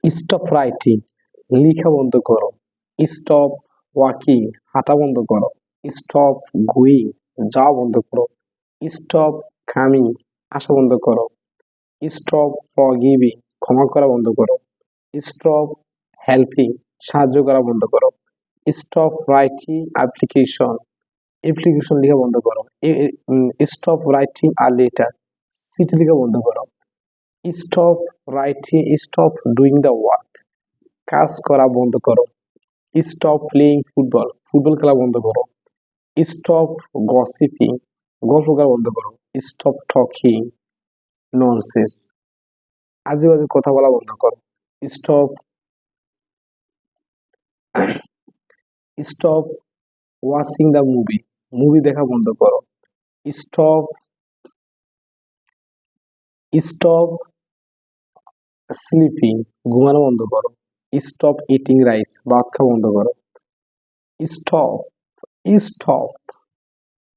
Stop writing, লিখা বন্ধ করো। স্টপ ওয়াকিং, হাঁটা বন্ধ করো। স্টপ গোয়িং, যাওয়া বন্ধ করো। স্টপ কামিং, আসা বন্ধ করো। স্টপ ফরগিভিং, ক্ষমা করা বন্ধ করো। স্টপ হেল্পিং, সাহায্য করা বন্ধ করো। স্টপ রাইটিং অ্যাপ্লিকেশন, অ্যাপ্লিকেশন লেখা বন্ধ করো। স্টপ রাইটিং আ লেটার, চিঠি লেখা বন্ধ করো। Stop writing, stop doing the work, কাজ করা বন্ধ করো। স্টপ প্লেইং ফুটবল, ফুটবল খেলা বন্ধ করো। স্টপ গসিপিং, গল্প করা বন্ধ করো। স্টপ টকিং ননসেন্স, আজে বাজে কথা বলা বন্ধ করো। Stop stop watching the movie, movie দেখা বন্ধ করো। স্টপ স্টপ স্লিপিং, ঘুমানো বন্ধ করো। স্টপ ইটিং রাইস, ভাত খাওয়া বন্ধ করো। Stop stop